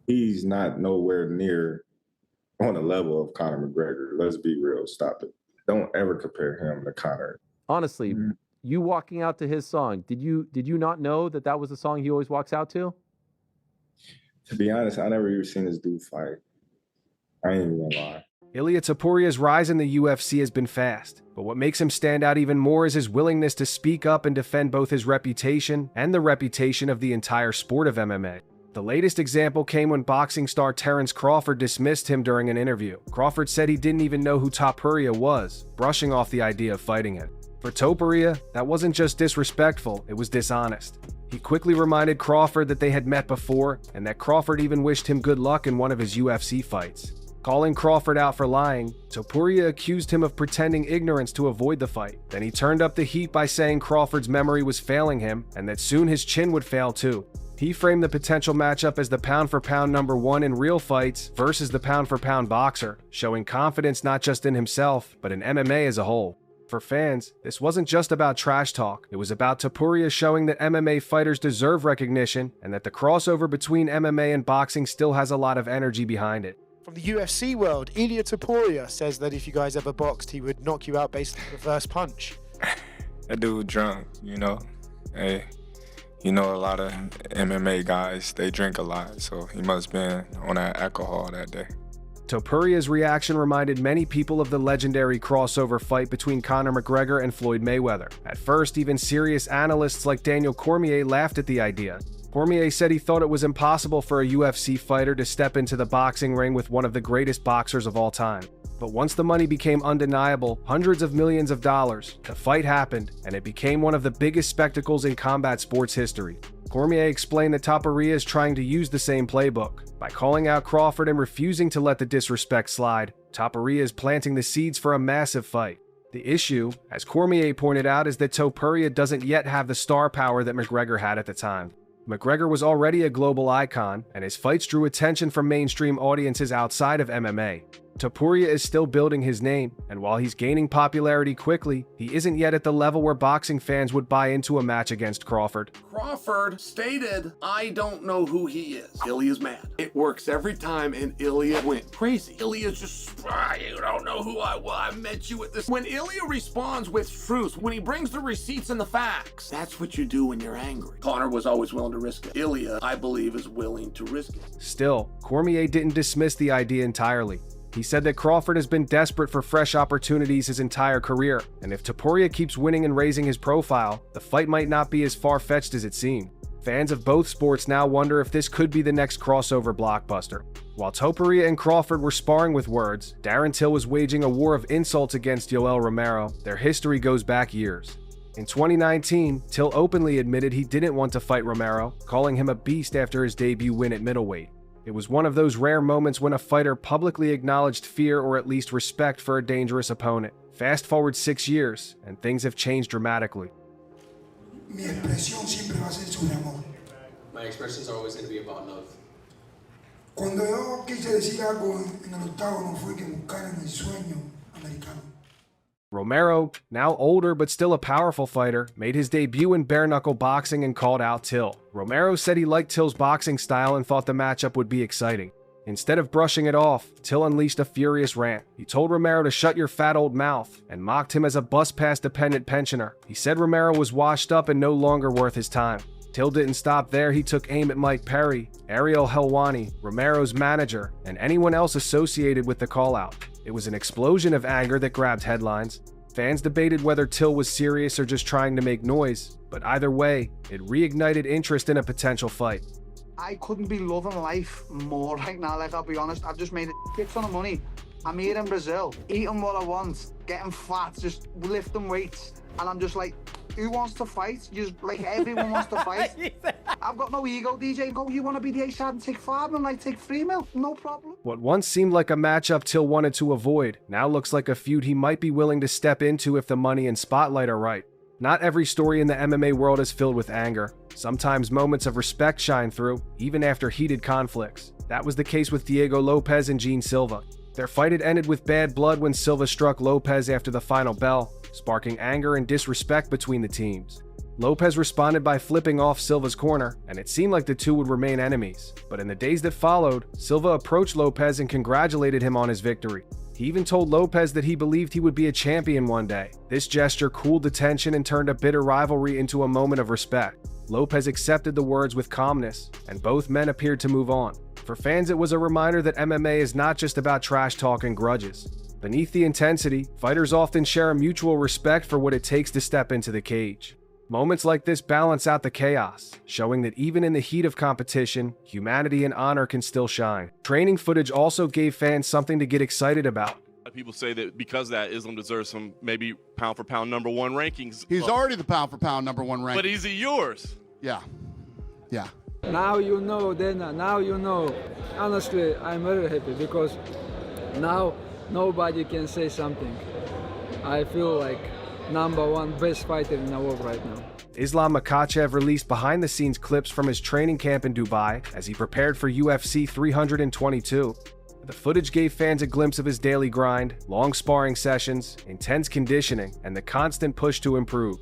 He's not nowhere near on the level of Conor McGregor. Let's be real. Stop it. Don't ever compare him to Conor. Honestly, you walking out to his song, did you not know that that was the song he always walks out to? To be honest, I never even seen this dude fight. I ain't even gonna lie. Ilia Topuria's rise in the UFC has been fast, but what makes him stand out even more is his willingness to speak up and defend both his reputation and the reputation of the entire sport of MMA. The latest example came when boxing star Terence Crawford dismissed him during an interview. Crawford said he didn't even know who Topuria was, brushing off the idea of fighting him. For Topuria, that wasn't just disrespectful, it was dishonest. He quickly reminded Crawford that they had met before, and that Crawford even wished him good luck in one of his UFC fights. Calling Crawford out for lying, Topuria accused him of pretending ignorance to avoid the fight. Then he turned up the heat by saying Crawford's memory was failing him, and that soon his chin would fail too. He framed the potential matchup as the pound-for-pound #1 in real fights versus the pound-for-pound boxer, showing confidence not just in himself, but in MMA as a whole. For fans, this wasn't just about trash talk, it was about Topuria showing that MMA fighters deserve recognition and that the crossover between MMA and boxing still has a lot of energy behind it. From the UFC world, Ilia Topuria says that if you guys ever boxed, he would knock you out based on the first punch. That dude drunk, you know. Hey, you know a lot of MMA guys, they drink a lot, so he must have been on that alcohol that day. Topuria's reaction reminded many people of the legendary crossover fight between Conor McGregor and Floyd Mayweather. At first, even serious analysts like Daniel Cormier laughed at the idea. Cormier said he thought it was impossible for a UFC fighter to step into the boxing ring with one of the greatest boxers of all time. But once the money became undeniable, hundreds of millions of dollars, the fight happened, and it became one of the biggest spectacles in combat sports history. Cormier explained that Topuria is trying to use the same playbook. By calling out Crawford and refusing to let the disrespect slide, Topuria is planting the seeds for a massive fight. The issue, as Cormier pointed out, is that Topuria doesn't yet have the star power that McGregor had at the time. McGregor was already a global icon, and his fights drew attention from mainstream audiences outside of MMA. Topuria is still building his name, and while he's gaining popularity quickly, he isn't yet at the level where boxing fans would buy into a match against Crawford. Crawford stated, "I don't know who he is." Ilia's mad. It works every time, and Ilia went crazy. Ilia's just, "You don't know who I met you at this." When Ilia responds with truce, when he brings the receipts and the facts, that's what you do when you're angry. Conor was always willing to risk it. Ilia, I believe, is willing to risk it. Still, Cormier didn't dismiss the idea entirely. He said that Crawford has been desperate for fresh opportunities his entire career, and if Topuria keeps winning and raising his profile, the fight might not be as far-fetched as it seemed. Fans of both sports now wonder if this could be the next crossover blockbuster. While Topuria and Crawford were sparring with words, Darren Till was waging a war of insults against Yoel Romero. Their history goes back years. In 2019, Till openly admitted he didn't want to fight Romero, calling him a beast after his debut win at middleweight. It was one of those rare moments when a fighter publicly acknowledged fear or at least respect for a dangerous opponent. Fast forward 6 years, and things have changed dramatically. My expressions are always going to be about love. Cuando yo quise decir algo en el octavo no fue que buscaran el sueño americano. Romero, now older but still a powerful fighter, made his debut in bare-knuckle boxing and called out Till. Romero said he liked Till's boxing style and thought the matchup would be exciting. Instead of brushing it off, Till unleashed a furious rant. He told Romero to shut your fat old mouth and mocked him as a bus-pass-dependent pensioner. He said Romero was washed up and no longer worth his time. Till didn't stop there, he took aim at Mike Perry, Ariel Helwani, Romero's manager, and anyone else associated with the call-out. It was an explosion of anger that grabbed headlines. Fans debated whether Till was serious or just trying to make noise, but either way, it reignited interest in a potential fight. I couldn't be loving life more right now, like, I'll be honest. I've just made a ton of money. I'm here in Brazil, eating what I want, getting fat, just lifting weights, and I'm just like, who wants to fight? Just like everyone wants to fight. I've got no ego, DJ. Go, you want to be the A-side and take 5 and like take 3 mil? No problem. What once seemed like a matchup Till wanted to avoid, now looks like a feud he might be willing to step into if the money and spotlight are right. Not every story in the MMA world is filled with anger. Sometimes moments of respect shine through, even after heated conflicts. That was the case with Diego Lopez and Gene Silva. Their fight had ended with bad blood when Silva struck Lopez after the final bell, sparking anger and disrespect between the teams. Lopez responded by flipping off Silva's corner, and it seemed like the two would remain enemies. But in the days that followed, Silva approached Lopez and congratulated him on his victory. He even told Lopez that he believed he would be a champion one day. This gesture cooled the tension and turned a bitter rivalry into a moment of respect. Lopez accepted the words with calmness, and both men appeared to move on. For fans, it was a reminder that MMA is not just about trash talk and grudges. Beneath the intensity, fighters often share a mutual respect for what it takes to step into the cage. Moments like this balance out the chaos, showing that even in the heat of competition, humanity and honor can still shine. Training footage also gave fans something to get excited about. People say that because of that, Islam deserves some maybe pound for pound #1 rankings. He's already the pound for pound #1 ranking. But is he yours? Yeah. Yeah. Now you know, Dana, now you know. Honestly, I'm very happy because now nobody can say something. I feel like #1 best fighter in the world right now. Islam Makhachev released behind-the-scenes clips from his training camp in Dubai as he prepared for UFC 322. The footage gave fans a glimpse of his daily grind, long sparring sessions, intense conditioning, and the constant push to improve.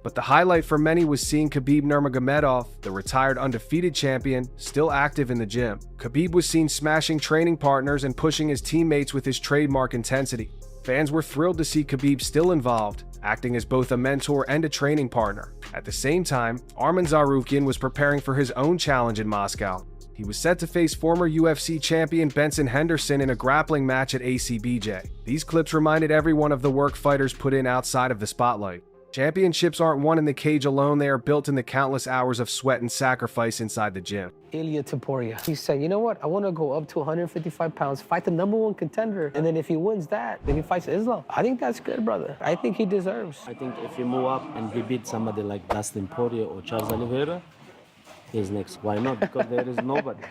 But the highlight for many was seeing Khabib Nurmagomedov, the retired undefeated champion, still active in the gym. Khabib was seen smashing training partners and pushing his teammates with his trademark intensity. Fans were thrilled to see Khabib still involved, acting as both a mentor and a training partner. At the same time, Arman Tsarukyan was preparing for his own challenge in Moscow. He was set to face former UFC champion Benson Henderson in a grappling match at ACBJ. These clips reminded everyone of the work fighters put in outside of the spotlight. Championships aren't won in the cage alone, they are built in the countless hours of sweat and sacrifice inside the gym. Ilia Topuria. He said, you know what, I want to go up to 155 pounds, fight the #1 contender, and then if he wins that, then he fights Islam. I think that's good, brother. I think he deserves. I think if he move up and he beat somebody like Dustin Poirier or Charles Oliveira, he's next. Why not? Because there is nobody.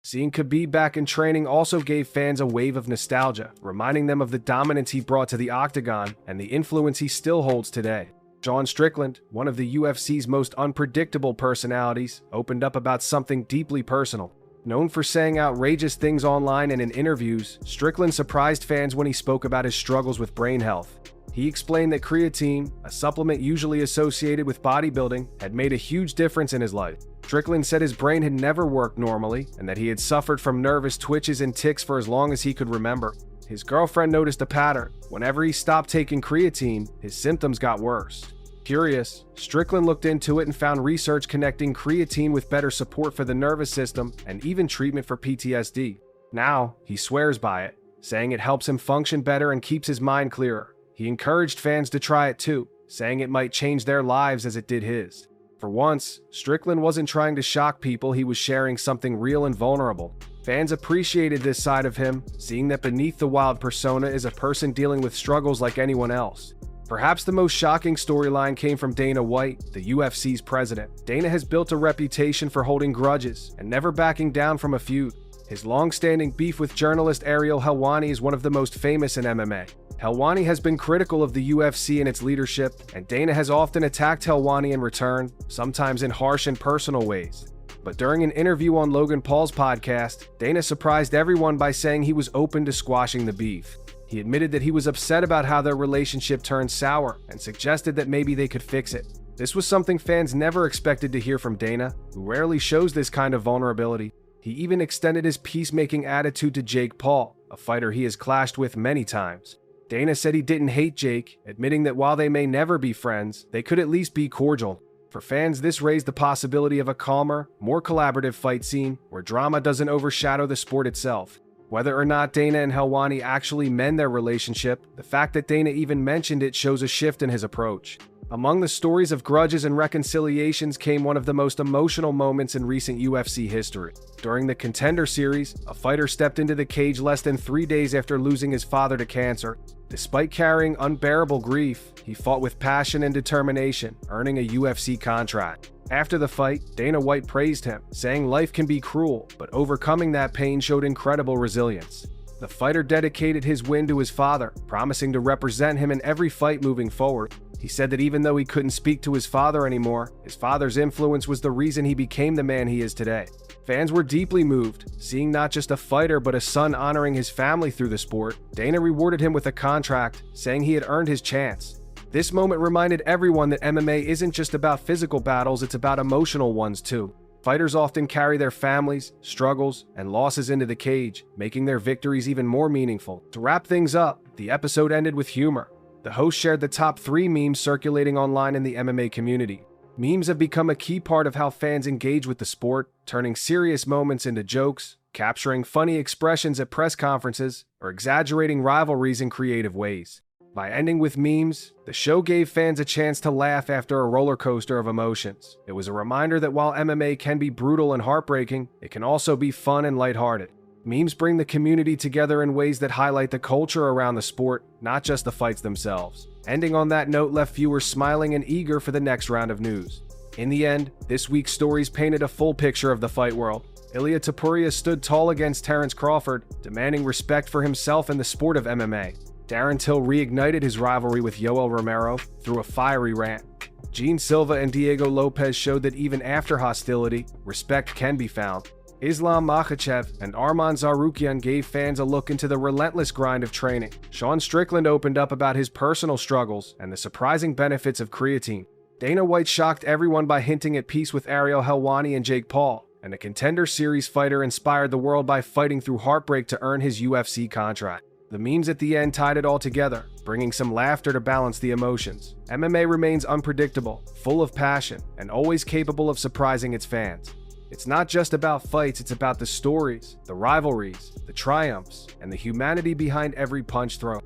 Seeing Khabib back in training also gave fans a wave of nostalgia, reminding them of the dominance he brought to the octagon and the influence he still holds today. Sean Strickland, one of the UFC's most unpredictable personalities, opened up about something deeply personal. Known for saying outrageous things online and in interviews, Strickland surprised fans when he spoke about his struggles with brain health. He explained that creatine, a supplement usually associated with bodybuilding, had made a huge difference in his life. Strickland said his brain had never worked normally and that he had suffered from nervous twitches and tics for as long as he could remember. His girlfriend noticed a pattern. Whenever he stopped taking creatine, his symptoms got worse. Curious, Strickland looked into it and found research connecting creatine with better support for the nervous system and even treatment for PTSD. Now, he swears by it, saying it helps him function better and keeps his mind clearer. He encouraged fans to try it too, saying it might change their lives as it did his. For once, Strickland wasn't trying to shock people, he was sharing something real and vulnerable. Fans appreciated this side of him, seeing that beneath the wild persona is a person dealing with struggles like anyone else. Perhaps the most shocking storyline came from Dana White, the UFC's president. Dana has built a reputation for holding grudges and never backing down from a feud. His long-standing beef with journalist Ariel Helwani is one of the most famous in MMA. Helwani has been critical of the UFC and its leadership, and Dana has often attacked Helwani in return, sometimes in harsh and personal ways. But during an interview on Logan Paul's podcast, Dana surprised everyone by saying he was open to squashing the beef. He admitted that he was upset about how their relationship turned sour and suggested that maybe they could fix it. This was something fans never expected to hear from Dana, who rarely shows this kind of vulnerability. He even extended his peacemaking attitude to Jake Paul, a fighter he has clashed with many times. Dana said he didn't hate Jake, admitting that while they may never be friends, they could at least be cordial. For fans, this raised the possibility of a calmer, more collaborative fight scene where drama doesn't overshadow the sport itself. Whether or not Dana and Helwani actually mend their relationship, the fact that Dana even mentioned it shows a shift in his approach. Among the stories of grudges and reconciliations came one of the most emotional moments in recent UFC history. During the Contender Series, a fighter stepped into the cage less than 3 days after losing his father to cancer. Despite carrying unbearable grief, he fought with passion and determination, earning a UFC contract. After the fight, Dana White praised him, saying life can be cruel, but overcoming that pain showed incredible resilience. The fighter dedicated his win to his father, promising to represent him in every fight moving forward. He said that even though he couldn't speak to his father anymore, his father's influence was the reason he became the man he is today. Fans were deeply moved, seeing not just a fighter but a son honoring his family through the sport. Dana rewarded him with a contract, saying he had earned his chance. This moment reminded everyone that MMA isn't just about physical battles, it's about emotional ones too. Fighters often carry their families, struggles, and losses into the cage, making their victories even more meaningful. To wrap things up, the episode ended with humor. The host shared the top 3 memes circulating online in the MMA community. Memes have become a key part of how fans engage with the sport, turning serious moments into jokes, capturing funny expressions at press conferences, or exaggerating rivalries in creative ways. By ending with memes, the show gave fans a chance to laugh after a roller coaster of emotions. It was a reminder that while MMA can be brutal and heartbreaking, it can also be fun and lighthearted. Memes bring the community together in ways that highlight the culture around the sport, not just the fights themselves. Ending on that note left viewers smiling and eager for the next round of news. In the end, this week's stories painted a full picture of the fight world. Ilia Topuria stood tall against Terence Crawford, demanding respect for himself and the sport of MMA. Darren Till reignited his rivalry with Yoel Romero through a fiery rant. Gene Silva and Diego Lopez showed that even after hostility, respect can be found. Islam Makhachev and Arman Tsarukyan gave fans a look into the relentless grind of training. Sean Strickland opened up about his personal struggles and the surprising benefits of creatine. Dana White shocked everyone by hinting at peace with Ariel Helwani and Jake Paul, and a Contender Series fighter inspired the world by fighting through heartbreak to earn his UFC contract. The memes at the end tied it all together, bringing some laughter to balance the emotions. MMA remains unpredictable, full of passion, and always capable of surprising its fans. It's not just about fights, it's about the stories, the rivalries, the triumphs, and the humanity behind every punch thrown.